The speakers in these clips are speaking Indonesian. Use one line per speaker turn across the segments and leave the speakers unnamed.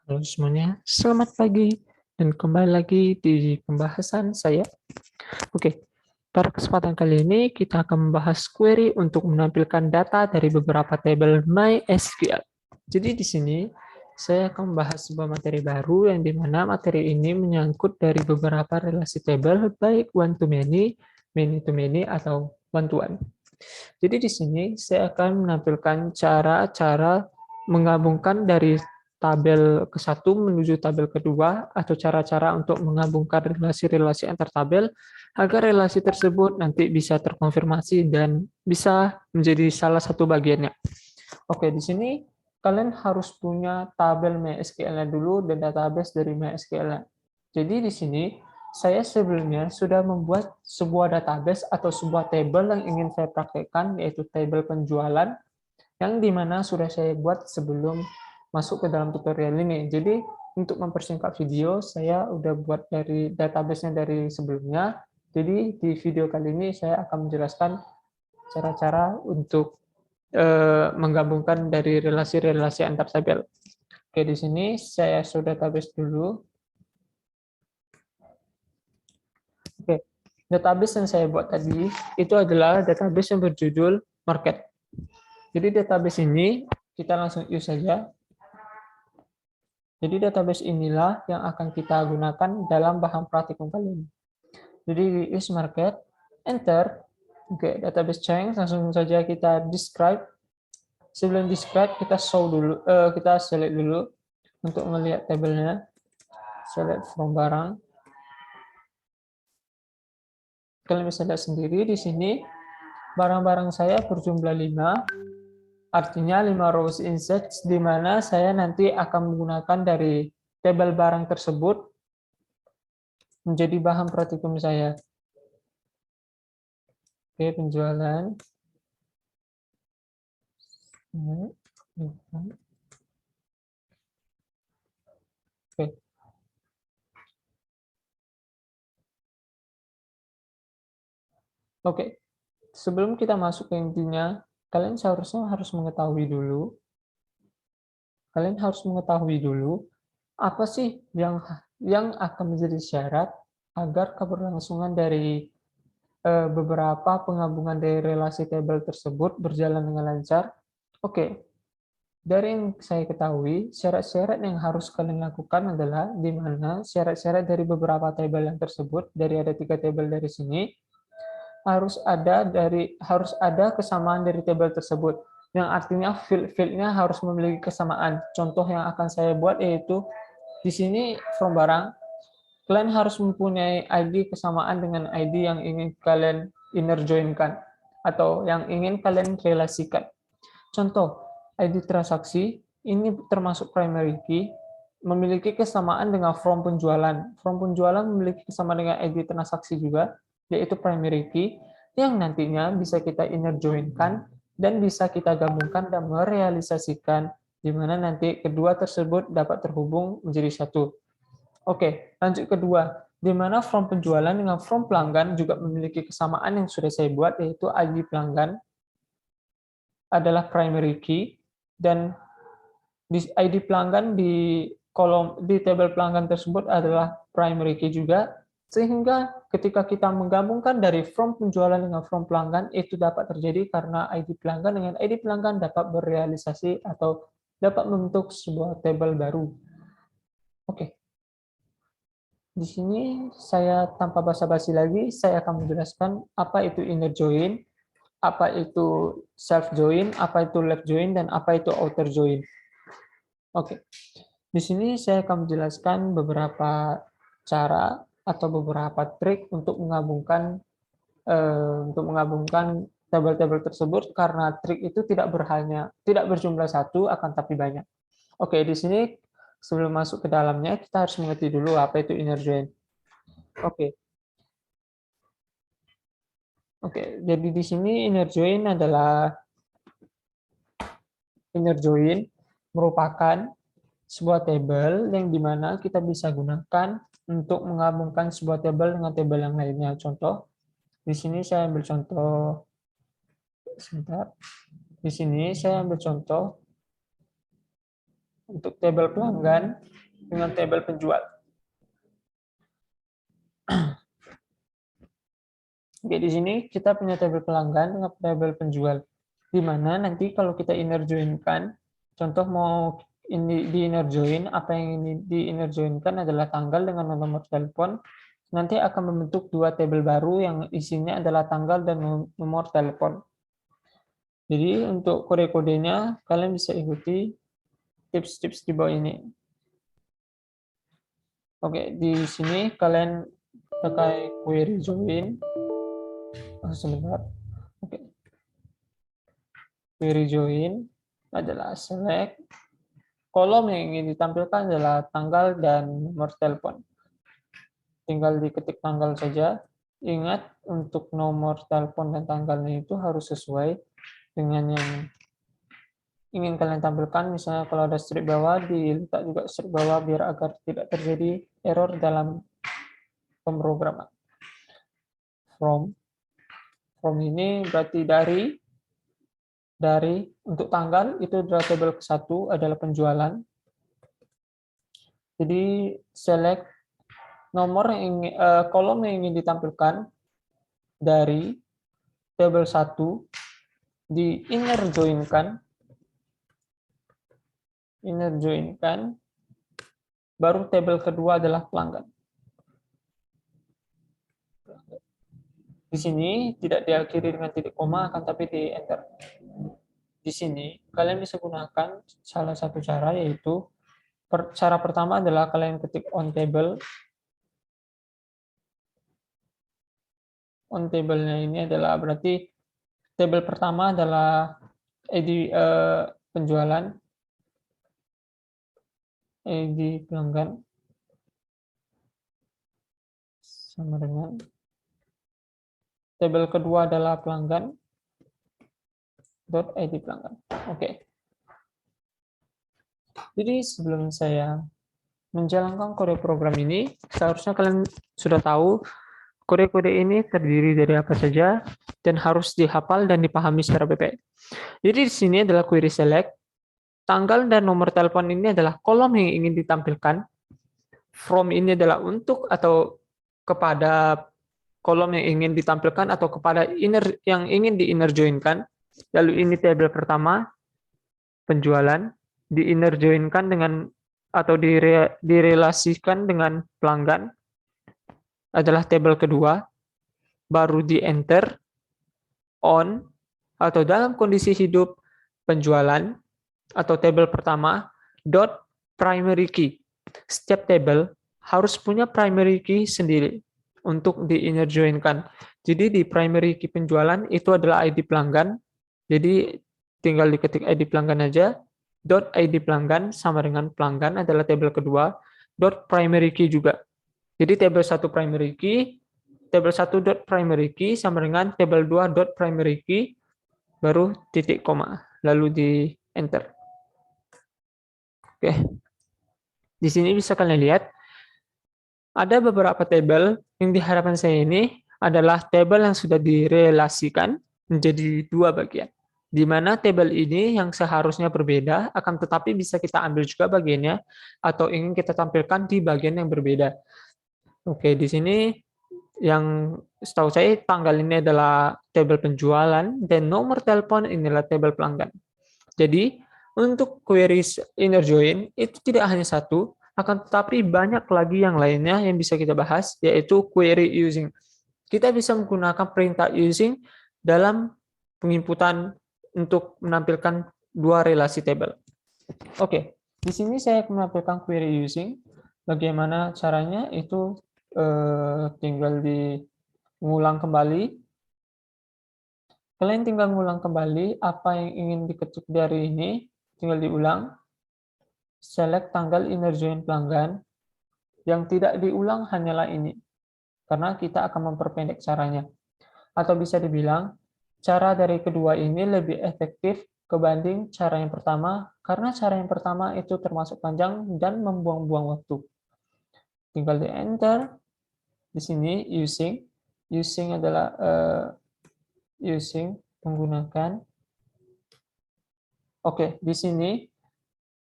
Halo semuanya, selamat pagi dan kembali lagi di pembahasan saya. Oke, pada kesempatan kali ini kita akan membahas query untuk menampilkan data dari beberapa tabel MySQL. Jadi di sini saya akan membahas sebuah materi baru yang dimana materi ini menyangkut dari beberapa relasi tabel baik one to many to many, atau one to one. Jadi di sini saya akan menampilkan cara-cara menggabungkan dari tabel ke satu menuju tabel kedua, atau cara-cara untuk menggabungkan relasi-relasi antar tabel agar relasi tersebut nanti bisa terkonfirmasi dan bisa menjadi salah satu bagiannya. Oke, di sini kalian harus punya tabel MySQL-nya dulu dan database dari MySQL-nya. Jadi di sini saya sebelumnya sudah membuat sebuah database atau sebuah table yang ingin saya praktekkan, yaitu table penjualan, yang dimana sudah saya buat sebelum masuk ke dalam tutorial ini. Jadi untuk mempersingkat video, saya udah buat dari database-nya dari sebelumnya. Jadi di video kali ini saya akan menjelaskan cara-cara untuk menggabungkan dari relasi-relasi antar tabel. Oke, di sini saya sudah database dulu. Oke, database yang saya buat tadi itu adalah database yang berjudul market. Jadi database ini kita langsung use saja. Jadi database inilah yang akan kita gunakan dalam bahan praktikum kali ini. Jadi use market, enter. Oke, database change, langsung saja kita describe. Sebelum describe kita show dulu, kita select dulu untuk melihat tabelnya. Select from barang. Kalian bisa lihat sendiri di sini barang-barang saya berjumlah 5, artinya 5 rows insert, di mana saya nanti akan menggunakan dari tabel barang tersebut menjadi bahan praktikum saya. Oke, penjualan. Oke. Oke. Sebelum kita masuk ke intinya, kalian seharusnya harus mengetahui dulu. Kalian harus mengetahui dulu apa sih yang akan menjadi syarat agar keberlangsungan dari beberapa penggabungan dari relasi tabel tersebut berjalan dengan lancar. Oke, dari yang saya ketahui, syarat-syarat yang harus kalian lakukan adalah di mana syarat-syarat dari beberapa tabel yang tersebut, dari ada 3 tabel dari sini, harus ada kesamaan dari tabel tersebut, yang artinya field-nya harus memiliki kesamaan. Contoh yang akan saya buat yaitu di sini from barang, kalian harus mempunyai ID kesamaan dengan ID yang ingin kalian inner join-kan atau yang ingin kalian relasikan. Contoh, ID transaksi ini termasuk primary key, memiliki kesamaan dengan from penjualan. From penjualan memiliki kesamaan dengan ID transaksi juga, yaitu primary key, yang nantinya bisa kita inner join-kan dan bisa kita gabungkan dan merealisasikan, di mana nanti kedua tersebut dapat terhubung menjadi satu. Oke, lanjut kedua, di mana from penjualan dengan from pelanggan juga memiliki kesamaan yang sudah saya buat, yaitu ID pelanggan adalah primary key, dan ID pelanggan di kolom di tabel pelanggan tersebut adalah primary key juga, sehingga ketika kita menggabungkan dari from penjualan dengan from pelanggan, itu dapat terjadi karena ID pelanggan dengan ID pelanggan dapat berrealisasi atau dapat membentuk sebuah tabel baru. Oke. Di sini saya tanpa basa-basi lagi, saya akan menjelaskan apa itu inner join, apa itu self join, apa itu left join, dan apa itu outer join. Oke. Di sini saya akan menjelaskan beberapa cara atau beberapa trik untuk menggabungkan tabel-tabel tersebut, karena trik itu tidak berjumlah satu, akan tapi banyak. Oke, di sini sebelum masuk ke dalamnya kita harus mengerti dulu apa itu inner join. Oke. Oke, jadi di sini inner join merupakan sebuah tabel yang dimana kita bisa gunakan untuk menggabungkan sebuah tabel dengan tabel yang lainnya. Contoh, di sini saya ambil contoh, sebentar. Di sini saya ambil contoh untuk tabel pelanggan dengan tabel penjual. Oke, di sini kita punya tabel pelanggan dengan tabel penjual. Di mana nanti kalau kita inner join-kan, contoh mau ini di inner join, apa yang ini di inner join-kan adalah tanggal dengan nomor telepon, nanti akan membentuk dua tabel baru yang isinya adalah tanggal dan nomor telepon. Jadi untuk kode-kodenya, kalian bisa ikuti tips-tips di bawah ini. Oke, di sini kalian pakai query join. Sebentar. Oke. Query join adalah select. Kolom yang ingin ditampilkan adalah tanggal dan nomor telepon. Tinggal diketik tanggal saja. Ingat, untuk nomor telepon dan tanggalnya itu harus sesuai dengan yang ingin kalian tampilkan. Misalnya kalau ada strip bawah, diletak juga strip bawah biar agar tidak terjadi error dalam pemrograman. From ini berarti dari untuk tanggal itu adalah tabel ke-1 adalah penjualan. Jadi select nomor yang kolom yang ingin ditampilkan dari tabel 1 di inner join-kan, baru tabel kedua adalah pelanggan. Di sini tidak diakhiri dengan titik koma, akan tapi di enter. Di sini kalian bisa gunakan salah satu cara, yaitu cara pertama adalah kalian ketik on table. On table-nya ini adalah berarti tabel pertama adalah ID penjualan, ID pelanggan sama dengan tabel kedua adalah pelanggan .id pelanggan. Oke. Jadi sebelum saya menjalankan kode program ini, seharusnya kalian sudah tahu kode-kode ini terdiri dari apa saja dan harus dihafal dan dipahami secara baik. Jadi di sini adalah query select. Tanggal dan nomor telepon ini adalah kolom yang ingin ditampilkan. From ini adalah untuk atau kepada kolom yang ingin ditampilkan atau kepada inner yang ingin di inner join-kan. Lalu ini tabel pertama, penjualan, di inner join-kan dengan atau direlasikan dengan pelanggan adalah tabel kedua, baru di enter, on, atau dalam kondisi hidup penjualan, atau tabel pertama, dot primary key. Setiap tabel harus punya primary key sendiri untuk di inner join-kan. Jadi di primary key penjualan itu adalah ID pelanggan. Jadi tinggal diketik ID pelanggan aja. Dot ID pelanggan sama dengan pelanggan adalah tabel kedua. Dot primary key juga. Jadi tabel 1 primary key, tabel 1 dot primary key sama dengan tabel 2 dot primary key, baru titik koma, lalu di enter. Oke. Di sini bisa kalian lihat ada beberapa tabel yang di hadapan saya ini adalah tabel yang sudah direlasikan menjadi dua bagian. Di mana tabel ini yang seharusnya berbeda, akan tetapi bisa kita ambil juga bagiannya atau ingin kita tampilkan di bagian yang berbeda. Oke, di sini yang setahu saya tanggal ini adalah tabel penjualan dan nomor telepon inilah tabel pelanggan. Jadi untuk query inner join itu tidak hanya satu, akan tetapi banyak lagi yang lainnya yang bisa kita bahas, yaitu query using. Kita bisa menggunakan perintah using dalam penginputan untuk menampilkan dua relasi tabel. Oke, di sini saya menampilkan query using. Bagaimana caranya itu tinggal diulang kembali. Kalian tinggal mengulang kembali apa yang ingin diketik dari ini, tinggal diulang. Select tanggal inner join pelanggan. Yang tidak diulang hanyalah ini, karena kita akan memperpendek caranya. Atau bisa dibilang, cara dari kedua ini lebih efektif kebanding cara yang pertama, karena cara yang pertama itu termasuk panjang dan membuang-buang waktu. Tinggal di enter. Di sini using adalah using menggunakan. Oke, di sini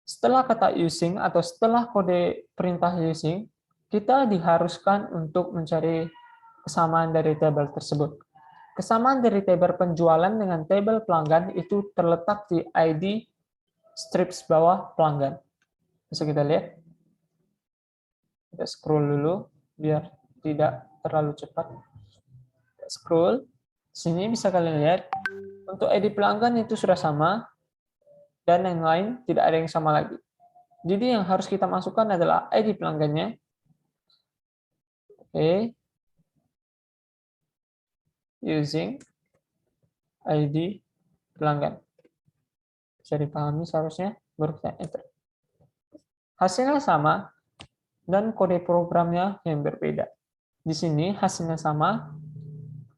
Setelah kata using atau setelah kode perintah using, kita diharuskan untuk mencari kesamaan dari tabel tersebut. Kesamaan dari tabel penjualan dengan tabel pelanggan itu terletak di ID strips bawah pelanggan. Bisa kita lihat. Kita scroll dulu biar tidak terlalu cepat. Kita scroll. Sini bisa kalian lihat. Untuk ID pelanggan itu sudah sama, dan yang lain tidak ada yang sama lagi. Jadi yang harus kita masukkan adalah ID pelanggannya. Oke. Using ID pelanggan. Bisa dipahami seharusnya, baru kita enter. Hasilnya sama, dan kode programnya yang berbeda. Di sini hasilnya sama,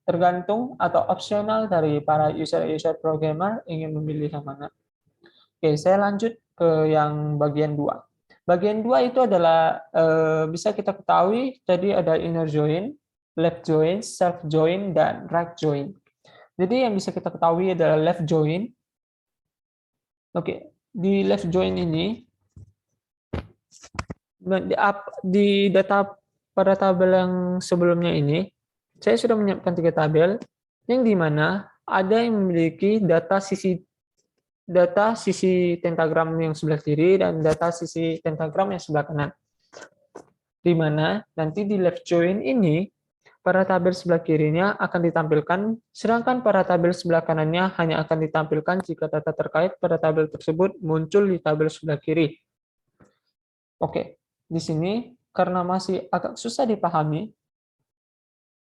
tergantung atau opsional dari para user programmer ingin memilih yang mana. Oke, saya lanjut ke yang bagian 2. Bagian 2 itu adalah bisa kita ketahui tadi ada inner join, left join, self join, dan right join. Jadi yang bisa kita ketahui adalah left join. Oke, di left join ini di data pada tabel yang sebelumnya ini, saya sudah menyiapkan 3 tabel yang di mana ada yang memiliki data sisi pentagram yang sebelah kiri dan data sisi pentagram yang sebelah kanan. Di mana nanti di left join ini pada tabel sebelah kirinya akan ditampilkan, sedangkan pada tabel sebelah kanannya hanya akan ditampilkan jika data terkait pada tabel tersebut muncul di tabel sebelah kiri. Oke, di sini karena masih agak susah dipahami,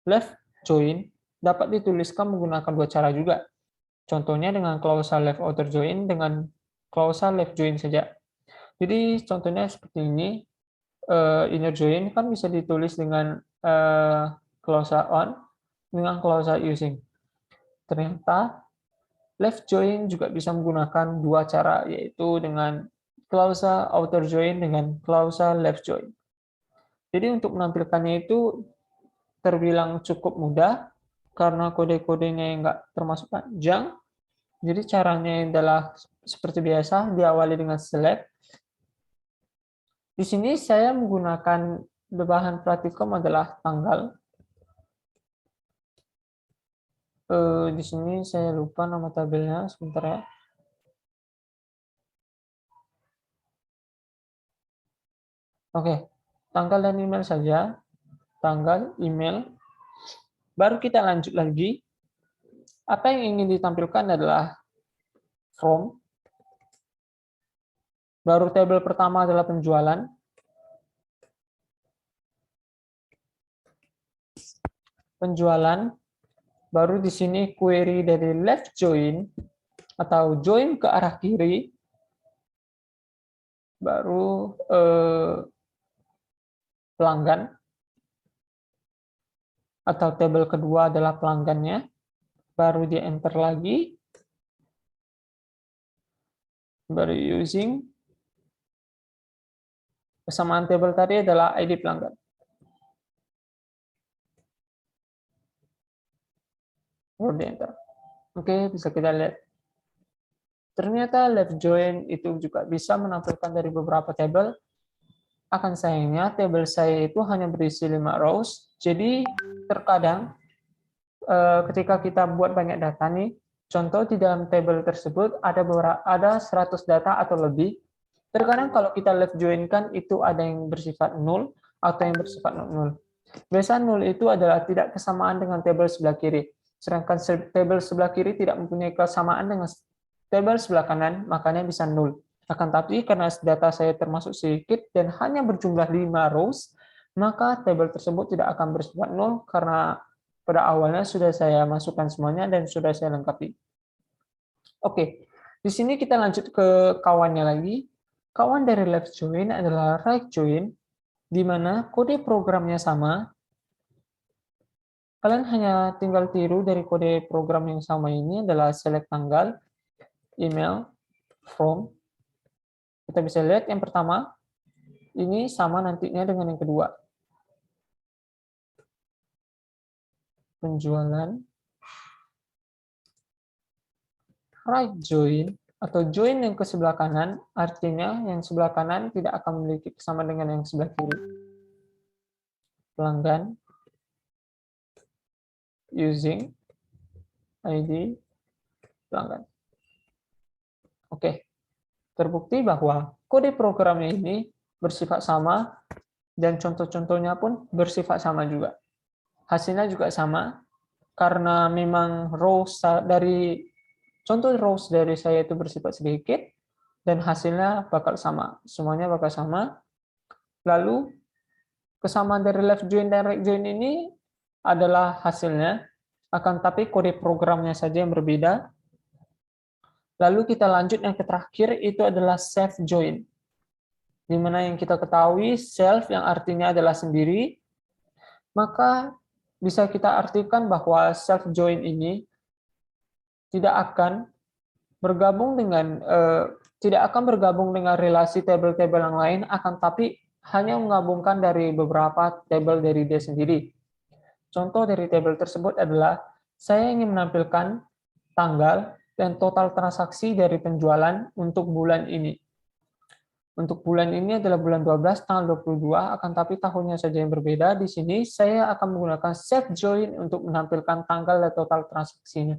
left join dapat dituliskan menggunakan 2 cara juga. Contohnya dengan klausa left outer join dengan klausa left join saja. Jadi contohnya seperti ini, inner join kan bisa ditulis dengan klausa on, dengan klausa using. Ternyata left join juga bisa menggunakan 2 cara, yaitu dengan klausa outer join dengan klausa left join. Jadi untuk menampilkannya itu terbilang cukup mudah, karena kode-kodenya yang nggak termasuk panjang. Jadi caranya adalah seperti biasa, diawali dengan select. Di sini saya menggunakan bahan praktikum adalah tanggal. Di sini saya lupa nama tabelnya, sebentar ya. Oke, tanggal dan email saja. Tanggal, email. Baru kita lanjut lagi. Apa yang ingin ditampilkan adalah from. Baru tabel pertama adalah penjualan. Penjualan. Baru di sini query dari left join atau join ke arah kiri. Baru pelanggan. Atau tabel kedua adalah pelanggannya. Baru di enter lagi. Baru using. Kesamaan tabel tadi adalah ID pelanggan. Baru di enter. Oke, bisa kita lihat. Ternyata left join itu juga bisa menampilkan dari beberapa tabel. Akan sayangnya, tabel saya itu hanya berisi 5 rows. Jadi, terkadang ketika kita buat banyak data nih, contoh di dalam tabel tersebut ada 100 data atau lebih. Terkadang kalau kita left join-kan itu ada yang bersifat null atau yang bersifat not null. Biasa null itu adalah tidak kesamaan dengan tabel sebelah kiri. Sedangkan tabel sebelah kiri tidak mempunyai kesamaan dengan tabel sebelah kanan, makanya bisa null. Akan tapi karena data saya termasuk sedikit dan hanya berjumlah 5 rows, maka tabel tersebut tidak akan bersifat null karena pada awalnya sudah saya masukkan semuanya dan sudah saya lengkapi. Oke, di sini kita lanjut ke kawannya lagi. Kawan dari left join adalah right join, di mana kode programnya sama. Kalian hanya tinggal tiru dari kode program yang sama ini adalah select tanggal, email, from. Kita bisa lihat yang pertama, ini sama nantinya dengan yang kedua. Penjualan, right join, atau join yang ke sebelah kanan, artinya yang sebelah kanan tidak akan memiliki kesamaan dengan yang sebelah kiri. Pelanggan using ID pelanggan. Oke, terbukti bahwa kode programnya ini bersifat sama dan contoh-contohnya pun bersifat sama juga. Hasilnya juga sama karena memang rows dari contoh rows dari saya itu bersifat sedikit dan hasilnya bakal sama. Semuanya bakal sama. Lalu kesamaan dari left join dan right join ini adalah hasilnya, akan tapi kode programnya saja yang berbeda. Lalu kita lanjut yang terakhir, itu adalah self join. Di mana yang kita ketahui self yang artinya adalah sendiri, maka bisa kita artikan bahwa self join ini tidak akan bergabung dengan relasi tabel-tabel yang lain, akan tapi hanya menggabungkan dari beberapa tabel dari dia sendiri. Contoh dari tabel tersebut adalah saya ingin menampilkan tanggal dan total transaksi dari penjualan untuk bulan ini. Untuk bulan ini adalah bulan 12 tanggal 22, akan tapi tahunnya saja yang berbeda. Di sini saya akan menggunakan self join untuk menampilkan tanggal dan total transaksinya.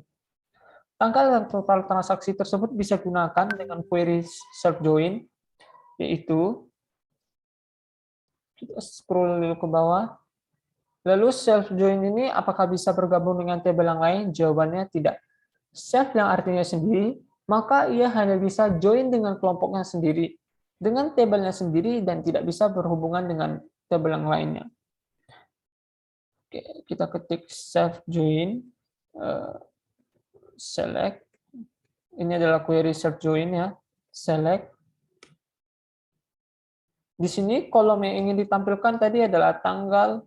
Tanggal dan total transaksi tersebut bisa gunakan dengan query self join, yaitu kita scroll dulu ke bawah. Lalu self join ini apakah bisa bergabung dengan tabel yang lain? Jawabannya tidak. Self yang artinya sendiri, maka ia hanya bisa join dengan kelompoknya sendiri, dengan tabelnya sendiri, dan tidak bisa berhubungan dengan tabel yang lainnya. Oke, kita ketik self join, select. Ini adalah query self join ya, select. Di sini kolom yang ingin ditampilkan tadi adalah tanggal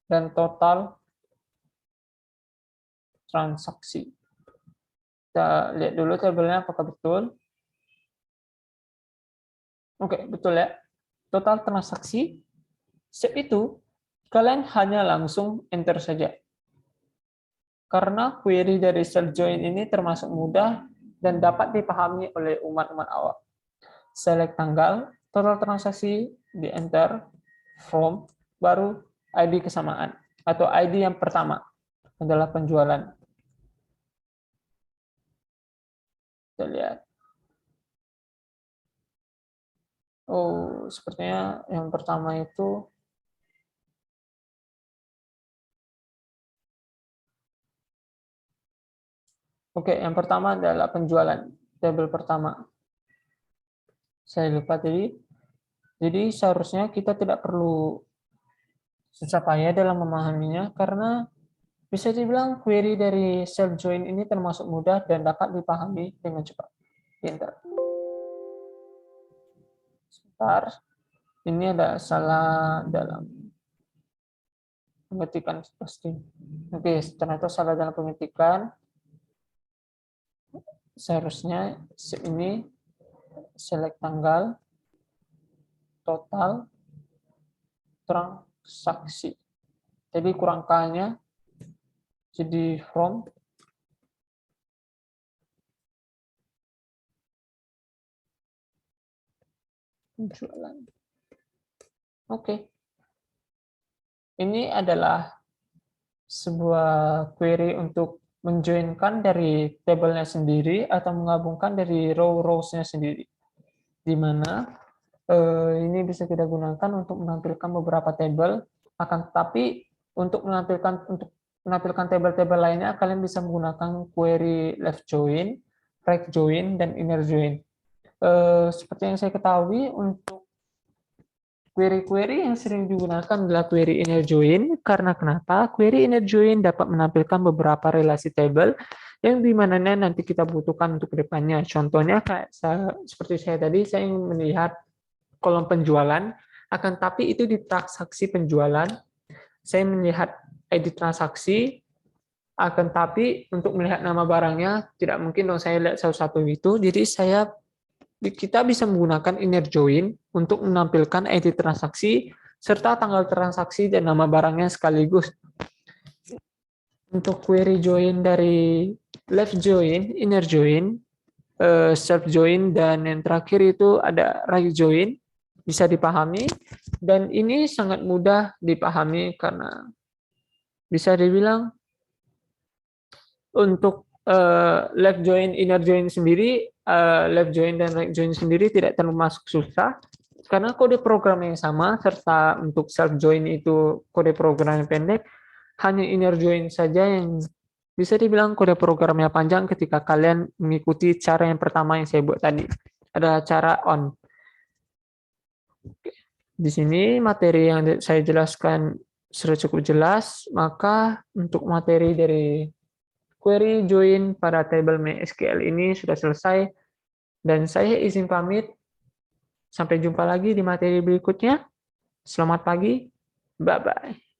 dan total transaksi. Kita lihat dulu tabelnya apakah betul. Oke, betul ya. Total transaksi. Step itu, kalian hanya langsung enter saja. Karena query dari self join ini termasuk mudah dan dapat dipahami oleh umat-umat awam. Select tanggal, total transaksi, di enter, from, baru ID kesamaan. Atau ID yang pertama adalah penjualan. Kita lihat. Oh, sepertinya yang pertama itu oke, yang pertama adalah penjualan. Tabel pertama. Saya lupa tadi. Jadi seharusnya kita tidak perlu susah payah dalam memahaminya karena bisa dibilang query dari self join ini termasuk mudah dan dapat dipahami dengan cepat. Pintar. Sebentar. Ini ada salah dalam pengetikan pasti. Oke, ternyata salah dalam pengetikan. Seharusnya ini select tanggal, total, transaksi. Jadi kurang K-nya, jadi from, penjualan. Oke. Ini adalah sebuah query untuk menjoinkan dari tabelnya sendiri atau menggabungkan dari row-rows-nya sendiri. Di mana ini bisa kita gunakan untuk menampilkan beberapa tabel, akan tetapi untuk menampilkan tabel-tabel lainnya, kalian bisa menggunakan query left join, right join, dan inner join. Seperti yang saya ketahui, untuk query-query yang sering digunakan adalah query inner join, karena kenapa? Query inner join dapat menampilkan beberapa relasi tabel yang dimana nanti kita butuhkan untuk kedepannya. Contohnya kayak seperti saya tadi, saya ingin melihat kolom penjualan, akan tapi itu di transaksi penjualan, saya melihat ID transaksi, akan tapi untuk melihat nama barangnya, tidak mungkin dong saya lihat satu-satu itu, jadi kita bisa menggunakan inner join untuk menampilkan ID transaksi, serta tanggal transaksi dan nama barangnya sekaligus. Untuk query join dari left join, inner join, self join, dan yang terakhir itu ada right join, bisa dipahami. Dan ini sangat mudah dipahami karena bisa dibilang untuk left join, inner join sendiri, left join dan right join sendiri tidak termasuk susah karena kode program yang sama, serta untuk self join itu kode program yang pendek. Hanya inner join saja yang bisa dibilang kode programnya panjang ketika kalian mengikuti cara yang pertama yang saya buat tadi. Ada cara on. Di sini materi yang saya jelaskan sudah cukup jelas, maka untuk materi dari query join pada table MySQL ini sudah selesai, dan saya izin pamit. Sampai jumpa lagi di materi berikutnya. Selamat pagi. Bye-bye.